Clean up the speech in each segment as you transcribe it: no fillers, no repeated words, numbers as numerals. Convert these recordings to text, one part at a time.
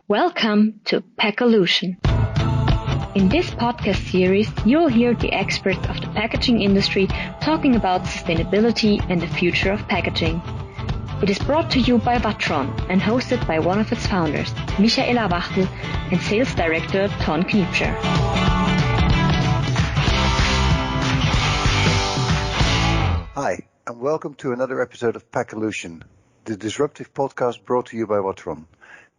Welcome to PACKOLUTION. In this podcast series, you'll hear the experts of the packaging industry talking about sustainability and the future of packaging. It is brought to you by Watron and hosted by one of its founders, Michaela Wachtel, and Sales Director Ton Kniepscher. Hi, and welcome to another episode of PACKOLUTION, the disruptive podcast brought to you by Watron.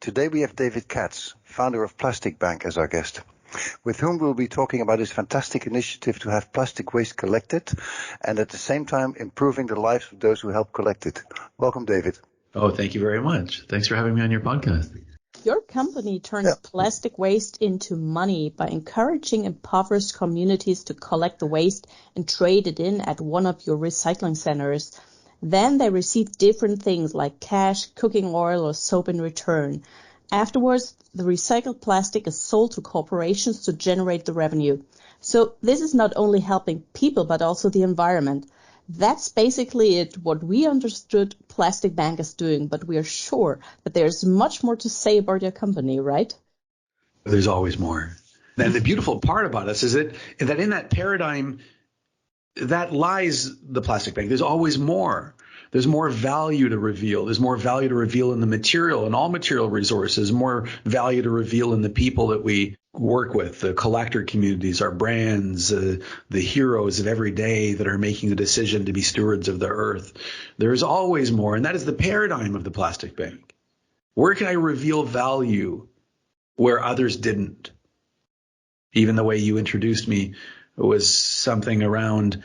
Today we have David Katz, founder of Plastik Bank, as our guest, with whom we'll be talking about his fantastic initiative to have plastic waste collected and at the same time improving the lives of those who help collect it. Welcome, David. Oh, thank you very much. Thanks for having me on your podcast. Your company turns plastic waste into money by encouraging impoverished communities to collect the waste and trade it in at one of your recycling centers. Then they receive different things like cash, cooking oil, or soap in return. Afterwards, the recycled plastic is sold to corporations to generate the revenue. So this is not only helping people, but also the environment. That's basically what we understood Plastik Bank is doing, but we are sure that there's much more to say about your company, right? There's always more. And the beautiful part about us is that in that paradigm, that lies the Plastik Bank. There's always more. There's more value to reveal. There's more value to reveal in the material and all material resources, more value to reveal in the people that we work with, the collector communities, our brands, the heroes of every day that are making the decision to be stewards of the earth. There's always more. And that is the paradigm of the Plastik Bank. Where can I reveal value where others didn't? Even the way you introduced me was something around,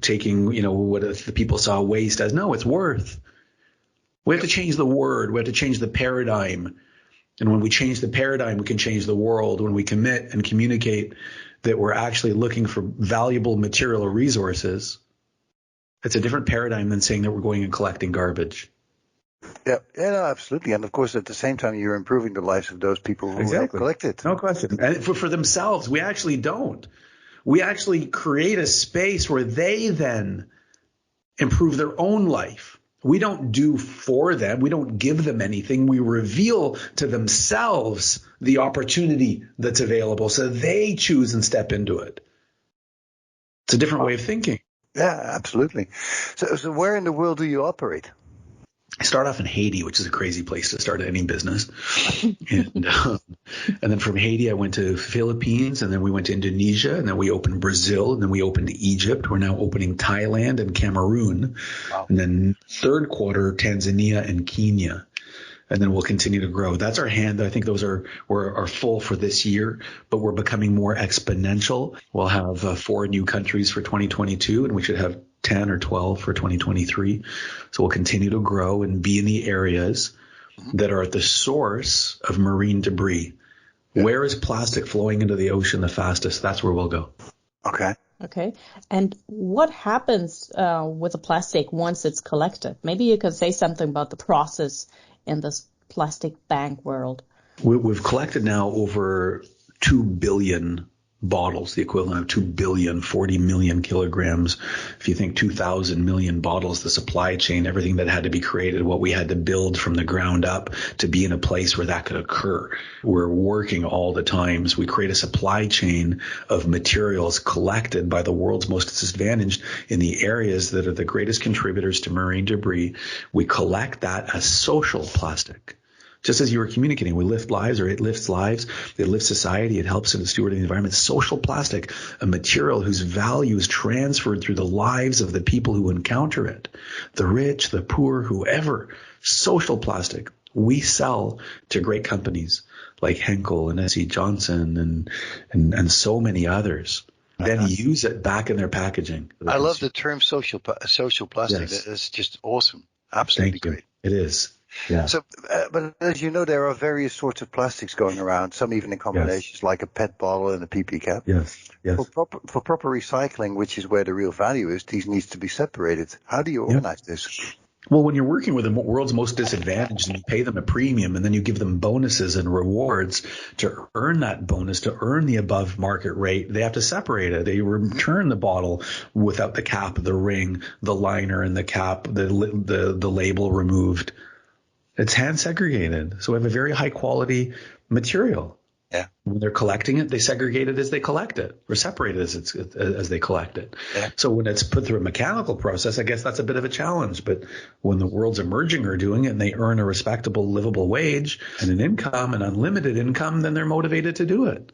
taking, what if the people saw waste as, no, it's worth. We have to change the word. We have to change the paradigm. And when we change the paradigm, we can change the world. When we commit and communicate that we're actually looking for valuable material or resources, it's a different paradigm than saying that we're going and collecting garbage. Yeah, no, absolutely. And of course, at the same time, you're improving the lives of those people who help collect it. No question. And for themselves, we actually don't. We actually create a space where they then improve their own life. We don't do for them. We don't give them anything. We reveal to themselves the opportunity that's available so they choose and step into it. It's a different way of thinking. Yeah, absolutely. So where in the world do you operate? I start off in Haiti, which is a crazy place to start any business. And then from Haiti, I went to Philippines, and then we went to Indonesia, and then we opened Brazil, and then we opened Egypt. We're now opening Thailand and Cameroon. Wow. And then third quarter, Tanzania and Kenya. And then we'll continue to grow. That's our hand. I think those are full for this year, but we're becoming more exponential. We'll have 4 new countries for 2022, and we should have 10 or 12 for 2023. So we'll continue to grow and be in the areas that are at the source of marine debris. Yeah. Where is plastic flowing into the ocean the fastest? That's where we'll go. Okay. And what happens with the plastic once it's collected? Maybe you could say something about the process in this Plastik Bank world. We've collected now over 2 billion bottles, the equivalent of 2 billion, 40 million kilograms. If you think 2,000 million bottles, the supply chain, everything that had to be created, what we had to build from the ground up to be in a place where that could occur. We're working all the time. So we create a supply chain of materials collected by the world's most disadvantaged in the areas that are the greatest contributors to marine debris. We collect that as social plastic. Just as you were communicating, we lift lives, or it lifts lives, it lifts society, it helps in the stewarding the environment. Social plastic, a material whose value is transferred through the lives of the people who encounter it, the rich, the poor, whoever. Social plastic we sell to great companies like Henkel and S.C. Johnson and so many others. Then use it back in their packaging. I love the term social plastic. Yes. It's just awesome. Absolutely great. It is. Yeah. So, but as you know, there are various sorts of plastics going around, some even in combinations, like a PET bottle and a PP cap. Yes. For proper recycling, which is where the real value is, these needs to be separated. How do you organize this? Well, when you're working with the world's most disadvantaged and you pay them a premium and then you give them bonuses and rewards to earn that bonus, to earn the above market rate, they have to separate it. They return the bottle without the cap, the ring, the liner and the cap, the label removed. It's hand segregated. So we have a very high quality material. Yeah. When they're collecting it, they segregate it as they collect it, or separate it as they collect it. Yeah. So when it's put through a mechanical process, I guess that's a bit of a challenge. But when the world's emerging are doing it and they earn a respectable, livable wage and an income, an unlimited income, then they're motivated to do it.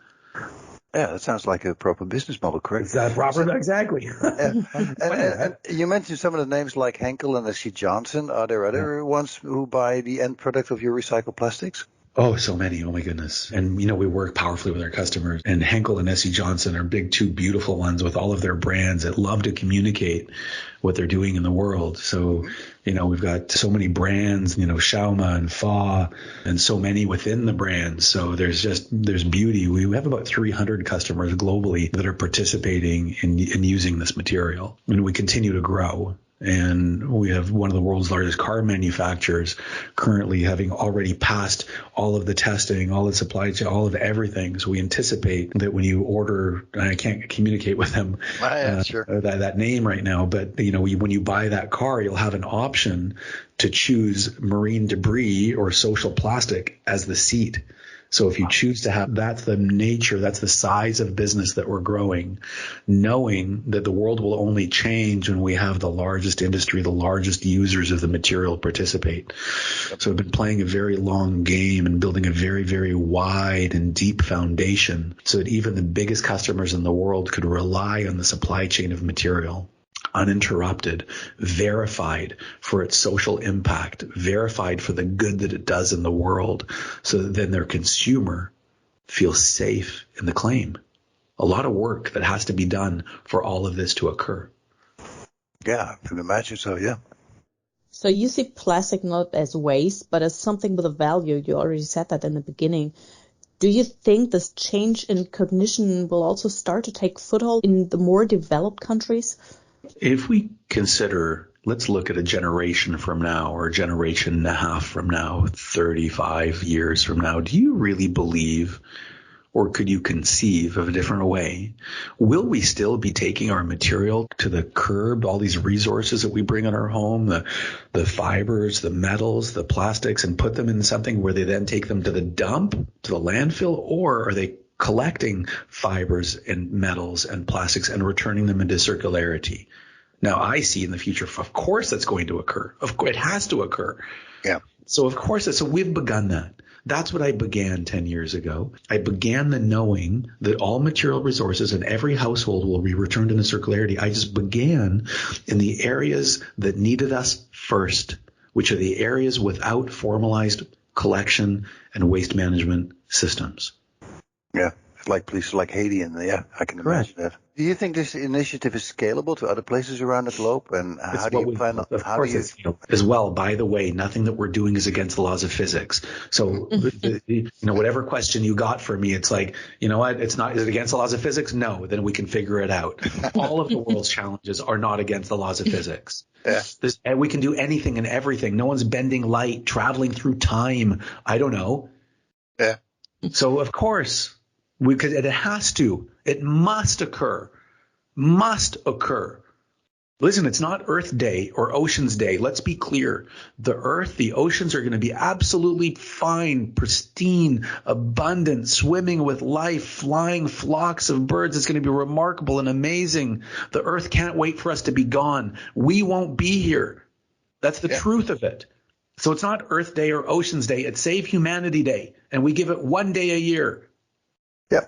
Yeah, that sounds like a proper business model, correct? Is that proper? Exactly. Yeah. And you mentioned some of the names like Henkel and S.C. Johnson. Are there other ones who buy the end product of your recycled plastics? Oh, so many. Oh, my goodness. And, we work powerfully with our customers. And Henkel and S.C. Johnson are big, two beautiful ones with all of their brands that love to communicate what they're doing in the world. So, we've got so many brands, Schauma and Fa, and so many within the brands. So there's beauty. We have about 300 customers globally that are participating in using this material. And we continue to grow. And we have one of the world's largest car manufacturers currently having already passed all of the testing, all the supply chain, all of everything. So we anticipate that when you order, and I can't communicate with them Sure. that name right now, but when you buy that car, you'll have an option to choose marine debris or social plastic as the seat. So if you choose to have, that's the nature, that's the size of business that we're growing, knowing that the world will only change when we have the largest industry, the largest users of the material participate. So we've been playing a very long game and building a very, very wide and deep foundation so that even the biggest customers in the world could rely on the supply chain of material. Uninterrupted, verified for its social impact, verified for the good that it does in the world, so that then their consumer feels safe in the claim. A lot of work that has to be done for all of this to occur. Yeah, I can imagine so, yeah. So you see plastic not as waste, but as something with a value. You already said that in the beginning. Do you think this change in cognition will also start to take foothold in the more developed countries? If we consider, let's look at a generation from now or a generation and a half from now, 35 years from now, do you really believe, or could you conceive of a different way? Will we still be taking our material to the curb, all these resources that we bring in our home, the fibers, the metals, the plastics, and put them in something where they then take them to the dump, to the landfill, or are they collecting fibers and metals and plastics and returning them into circularity? Now, I see in the future, of course, that's going to occur. Of course, it has to occur. Yeah. So, of course, so we've begun that. That's what I began 10 years ago. I began the knowing that all material resources in every household will be returned into circularity. I just began in the areas that needed us first, which are the areas without formalized collection and waste management systems. Yeah, like places like Haiti, and I can imagine that. Do you think this initiative is scalable to other places around the globe? And how do you plan? Of course, it's as well. By the way, nothing that we're doing is against the laws of physics. So, whatever question you got for me, it's like, what? It's not. Is it against the laws of physics? No. Then we can figure it out. All of the world's challenges are not against the laws of physics. Yeah. And we can do anything and everything. No one's bending light, traveling through time. I don't know. Yeah. So, of course. Because it must occur. Listen, it's not Earth Day or Oceans Day. Let's be clear. The Earth, the oceans are going to be absolutely fine, pristine, abundant, swimming with life, flying flocks of birds. It's going to be remarkable and amazing. The Earth can't wait for us to be gone. We won't be here. That's the truth of it. So it's not Earth Day or Oceans Day. It's Save Humanity Day, and we give it one day a year. Yeah,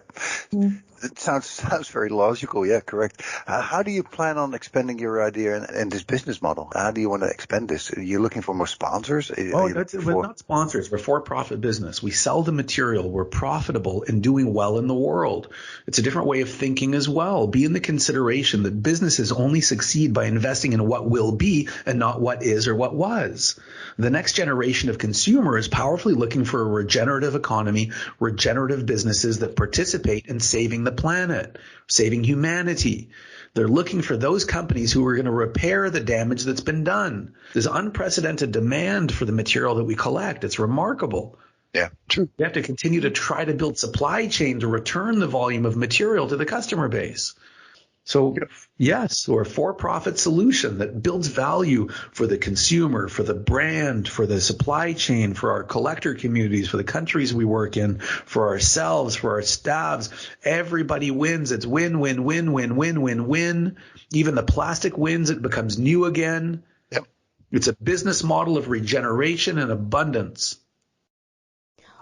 it sounds very logical. Yeah, correct. How do you plan on expanding your idea and this business model? How do you want to expand this? Are you looking for more sponsors? We're not sponsors. We're for-profit business. We sell the material. We're profitable and doing well in the world. It's a different way of thinking as well. Be in the consideration that businesses only succeed by investing in what will be and not what is or what was. The next generation of consumer is powerfully looking for a regenerative economy, regenerative businesses that participate in saving the planet, saving humanity. They're looking for those companies who are going to repair the damage that's been done. There's unprecedented demand for the material that we collect. It's remarkable. Yeah, true. We have to continue to try to build supply chain to return the volume of material to the customer base. So yes, or a for-profit solution that builds value for the consumer, for the brand, for the supply chain, for our collector communities, for the countries we work in, for ourselves, for our staffs. Everybody wins. It's win, win, win, win, win, win, win. Even the plastic wins. It becomes new again. Yep. It's a business model of regeneration and abundance.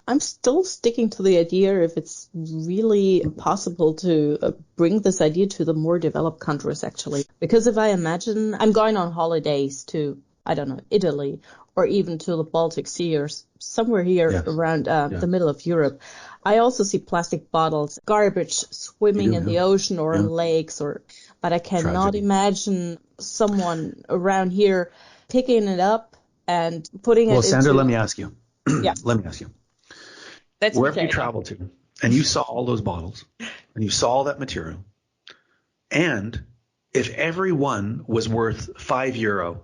I'm still sticking to the idea if it's really possible to bring this idea to the more developed countries, actually. Because if I imagine I'm going on holidays to, I don't know, Italy or even to the Baltic Sea or somewhere here around the middle of Europe, I also see plastic bottles, garbage swimming in the ocean or in lakes, but I cannot imagine someone around here picking it up and putting it into... Well, Sandra, let me ask you. Yeah. Let me ask you. That's wherever you travel to, and you saw all those bottles, and you saw all that material, and if every one was worth €5,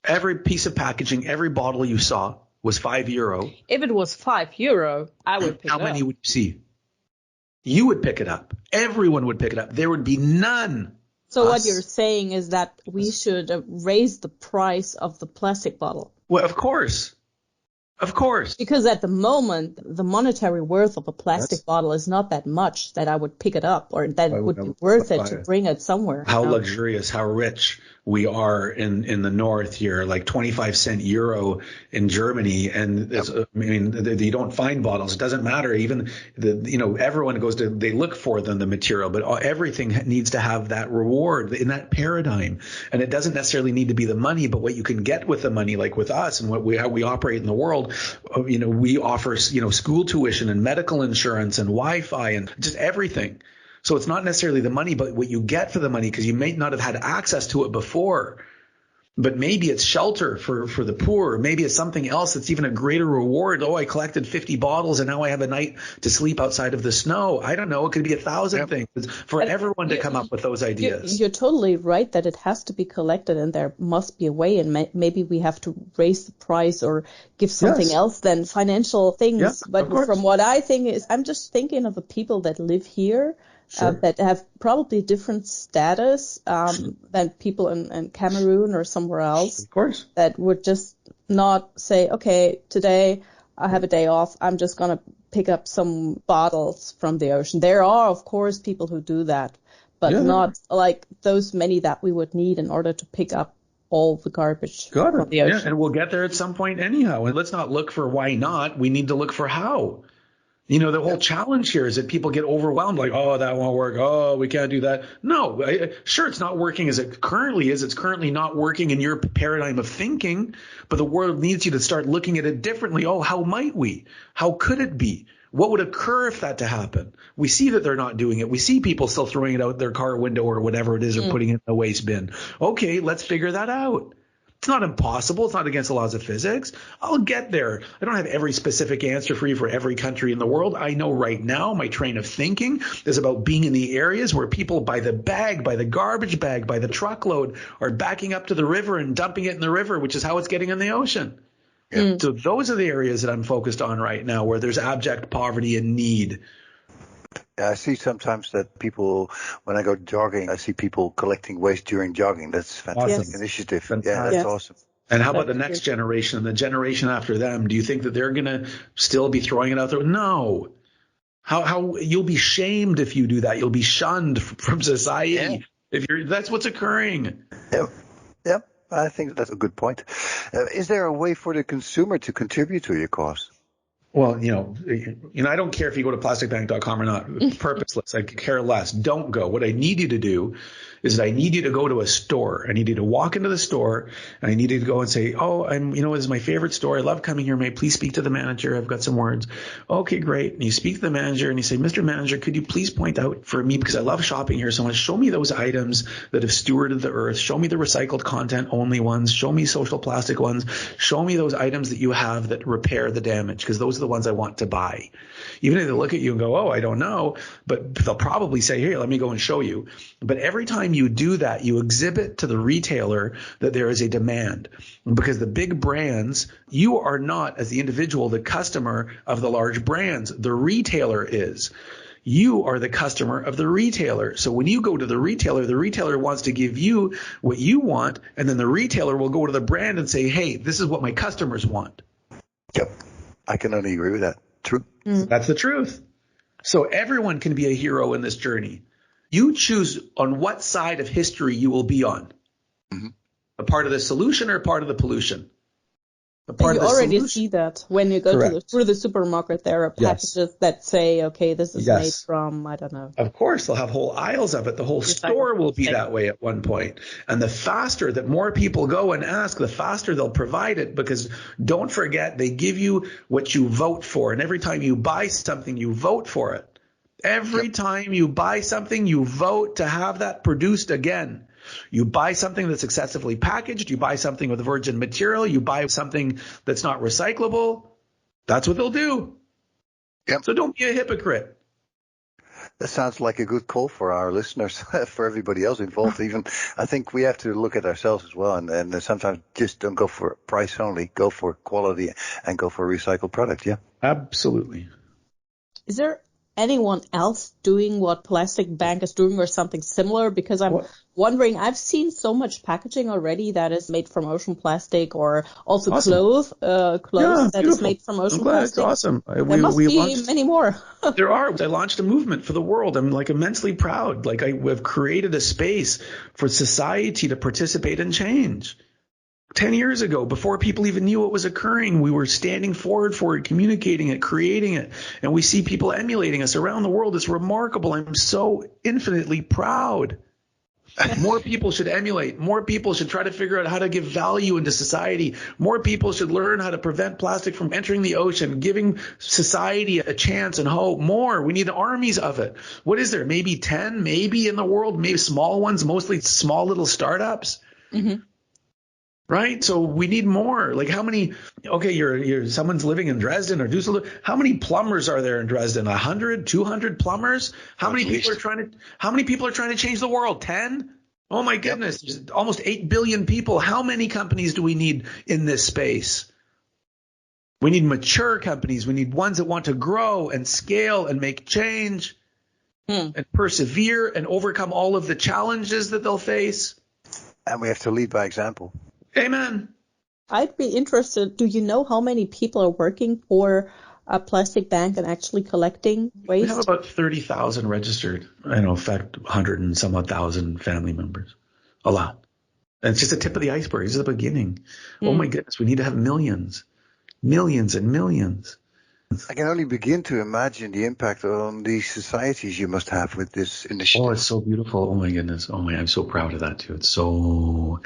every piece of packaging, every bottle you saw was €5. If it was €5, I would pick it up. How many would you see? You would pick it up. Everyone would pick it up. There would be none. So what you're saying is that we should raise the price of the plastic bottle. Well, of course. Of course. Because at the moment, the monetary worth of a plastic bottle is not that much that I would pick it up or that it would be worth it to bring it somewhere. How luxurious, how rich we are in the north here, like 25-cent euro in Germany. And it's, I mean, you don't find bottles. It doesn't matter. Even everyone goes to, they look for them, the material, but everything needs to have that reward in that paradigm. And it doesn't necessarily need to be the money, but what you can get with the money, like with us and how we operate in the world. We offer, school tuition and medical insurance and Wi-Fi and just everything. So it's not necessarily the money, but what you get for the money, because you may not have had access to it before. But maybe it's shelter for the poor. Maybe it's something else that's even a greater reward. Oh, I collected 50 bottles and now I have a night to sleep outside of the snow. I don't know. It could be 1,000 things for everyone to come up with those ideas. You're totally right that it has to be collected and there must be a way. And maybe we have to raise the price or give something else than financial things. Yeah, but from what I think is, I'm just thinking of the people that live here. That have probably different status than people in Cameroon or somewhere else. Of course. That would just not say, okay, today I have a day off. I'm just going to pick up some bottles from the ocean. There are, of course, people who do that, but not like those many that we would need in order to pick up all the garbage from the ocean. Yeah, and we'll get there at some point anyhow. And let's not look for why not. We need to look for how. The whole challenge here is that people get overwhelmed, like, oh, that won't work. Oh, we can't do that. No, sure, it's not working as it currently is. It's currently not working in your paradigm of thinking, but the world needs you to start looking at it differently. Oh, how might we? How could it be? What would occur if that to happen? We see that they're not doing it. We see people still throwing it out their car window or whatever it is, or putting it in the waste bin. Okay, let's figure that out. It's not impossible. It's not against the laws of physics. I'll get there. I don't have every specific answer for you for every country in the world. I know right now my train of thinking is about being in the areas where people by the bag, by the garbage bag, by the truckload are backing up to the river and dumping it in the river, which is how it's getting in the ocean. Yeah. So those are the areas that I'm focused on right now where there's abject poverty and need. I see sometimes that people, when I go jogging, I see people collecting waste during jogging. That's a fantastic initiative. Fantastic. Yeah, that's awesome. And how about the next generation, the generation after them? Do you think that they're going to still be throwing it out there? No. How you'll be shamed if you do that. You'll be shunned from society if that's what's occurring. Yep. I think that's a good point. Is there a way for the consumer to contribute to your cause? Well, I don't care if you go to plasticbank.com or not. It's purposeless. I could care less. Don't go. What I need you to do is that I need you to go to a store. I need you to walk into the store and I need you to go and say, oh, this is my favorite store. I love coming here. May I please speak to the manager? I've got some words. Okay, great. And you speak to the manager and you say, Mr. Manager, could you please point out for me, because I love shopping here so much, show me those items that have stewarded the earth. Show me the recycled content only ones. Show me social plastic ones. Show me those items that you have that repair the damage, because those are the ones I want to buy. Even if they look at you and go, oh, I don't know, but they'll probably say, here, let me go and show you. But every time you do that, you exhibit to the retailer that there is a demand, because the big brands, you are not, as the individual, the customer of the large brands. The retailer is. You are the customer of the retailer. So when you go to the retailer wants to give you what you want, and then the retailer will go to the brand and say, hey, this is what my customers want. Yep. I can only agree with that. True. That's the truth. So everyone can be a hero in this journey. You choose on what side of history you will be on. Mm-hmm. A part of the solution or a part of the pollution? You already see that when you go through the supermarket. There are packages that say, okay, this is made from, I don't know. Of course, they'll have whole aisles of it. The whole store will be that way at one point. And the faster that more people go and ask, the faster they'll provide it, because don't forget, they give you what you vote for. And every time you buy something, you vote for it. Every time you buy something, you vote to have that produced again. You buy something that's excessively packaged. You buy something with virgin material. You buy something that's not recyclable. That's what they'll do. Yep. So don't be a hypocrite. That sounds like a good call for our listeners, for everybody else involved. Even I think we have to look at ourselves as well, and sometimes just don't go for price only. Go for quality and go for a recycled product. Yeah, absolutely. Is there anyone else doing what Plastik Bank is doing or something similar? Because I'm wondering, I've seen so much packaging already that is made from ocean plastic, or also clothes that is made from ocean plastic. It's awesome. There must be many more. There are. I launched a movement for the world. I'm immensely proud. We've created a space for society to participate in change. 10 years ago, before people even knew what was occurring, we were standing forward for it, communicating it, creating it, and we see people emulating us around the world. It's remarkable. I'm so infinitely proud. More people should emulate. More people should try to figure out how to give value into society. More people should learn how to prevent plastic from entering the ocean, giving society a chance and hope. More. We need armies of it. What is there? Maybe 10, maybe in the world, maybe small ones, mostly small little startups. Mm-hmm. Right? So we need more. How many, you're someone's living in Dresden or Dusseldorf. How many plumbers are there in Dresden? 100, 200 plumbers? How many people are trying to change the world? 10? Oh my goodness. There's almost 8 billion people. How many companies do we need in this space? We need mature companies. We need ones that want to grow and scale and make change and persevere and overcome all of the challenges that they'll face. And we have to lead by example. Amen. I'd be interested. Do you know how many people are working for a Plastik Bank and actually collecting waste? We have about 30,000 registered. In fact, 100 and some odd thousand family members. A lot. And it's just the tip of the iceberg. It's the beginning. Oh my goodness. We need to have millions and millions. I can only begin to imagine the impact on these societies you must have with this initiative. Oh, it's so beautiful. Oh my goodness. Oh my, I'm so proud of that too. It's so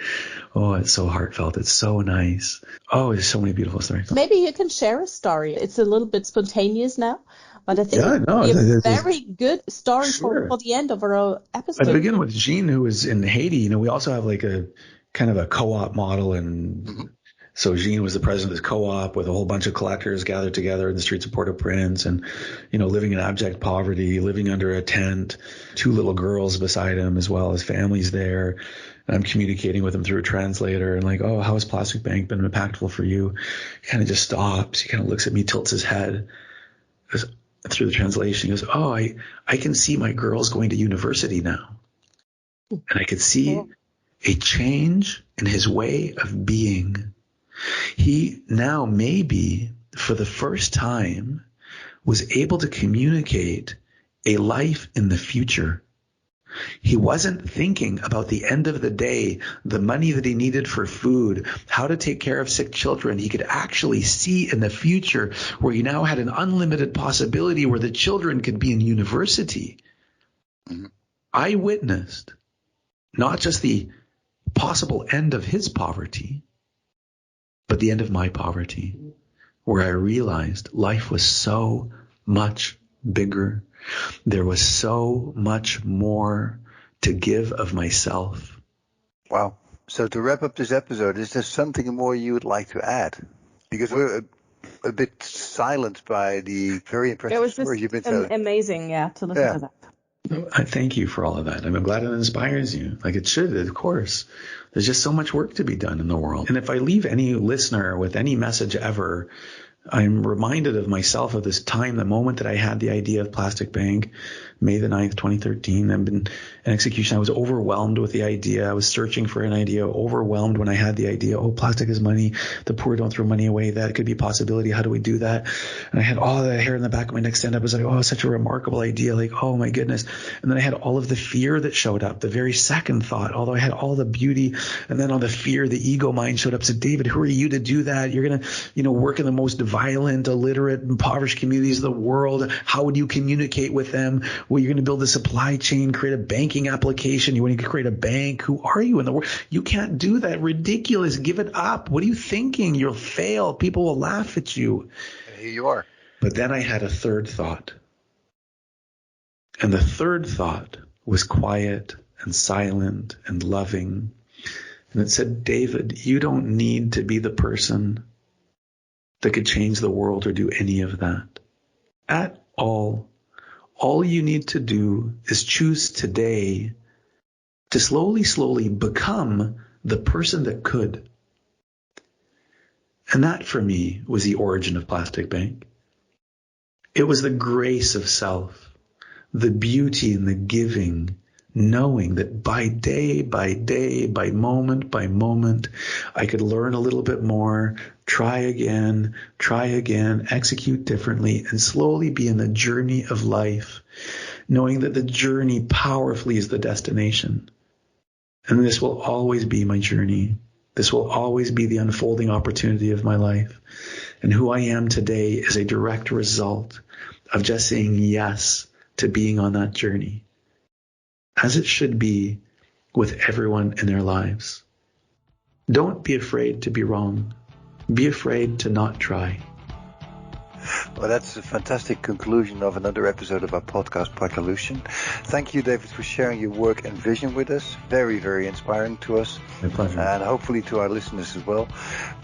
heartfelt. It's so nice. Oh, there's so many beautiful stories. Maybe you can share a story. It's a little bit spontaneous now, but I think it would be a very good story for the end of our episode. I begin with Jean, who is in Haiti. We also have a kind of a co-op model, and so Jean was the president of this co-op with a whole bunch of collectors gathered together in the streets of Port-au-Prince and, living in abject poverty, living under a tent, 2 little girls beside him as well as families there. And I'm communicating with him through a translator and how has Plastik Bank been impactful for you? He kind of just stops. He kind of looks at me, tilts his head. Goes, through the translation, he goes, I can see my girls going to university now. And I could see a change in his way of being. He now maybe for the first time was able to communicate a life in the future. He wasn't thinking about the end of the day, the money that he needed for food, how to take care of sick children. He could actually see in the future where he now had an unlimited possibility where the children could be in university. Mm-hmm. I witnessed not just the possible end of his poverty, but the end of my poverty, where I realized life was so much bigger. There was so much more to give of myself. Wow. So to wrap up this episode, is there something more you would like to add? Because we're a bit silenced by the very impressive story you've been telling. Amazing, to listen to that. I thank you for all of that. I'm glad it inspires you. It should, of course. There's just so much work to be done in the world. And if I leave any listener with any message ever, I'm reminded of myself of this time, the moment that I had the idea of Plastik Bank, May the 9th, 2013. I've been in execution. I was overwhelmed with the idea. I was searching for an idea, overwhelmed when I had the idea. Oh, plastic is money. The poor don't throw money away. That could be a possibility. How do we do that? And I had all that hair in the back of my neck stand up. I was like, oh, such a remarkable idea. Like, oh my goodness. And then I had all of the fear that showed up, the very second thought, although I had all the beauty. And then all the fear, the ego mind showed up. Said, David, who are you to do that? You're going to, work in the most violent, illiterate, impoverished communities of the world. How would you communicate with them? Well, you're going to build a supply chain, create a banking application. You want to create a bank. Who are you in the world? You can't do that. Ridiculous. Give it up. What are you thinking? You'll fail. People will laugh at you. Here you are. But then I had a third thought. And the third thought was quiet and silent and loving. And it said, David, you don't need to be the person that could change the world or do any of that at all. All you need to do is choose today to slowly become the person that could. And that for me was the origin of Plastik Bank. It was the grace of self, the beauty and the giving, knowing that by day, by moment, I could learn a little bit more, try again, execute differently, and slowly be in the journey of life, knowing that the journey powerfully is the destination. And this will always be my journey. This will always be the unfolding opportunity of my life. And who I am today is a direct result of just saying yes to being on that journey, as it should be with everyone in their lives. Don't be afraid to be wrong. Be afraid to not try. Well, that's a fantastic conclusion of another episode of our podcast, PACKOLUTION. Thank you, David, for sharing your work and vision with us. Very, very inspiring to us. My pleasure. And hopefully to our listeners as well.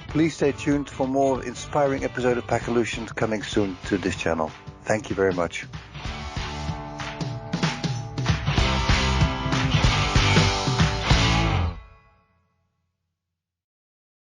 Please stay tuned for more inspiring episode of PACKOLUTION coming soon to this channel. Thank you very much.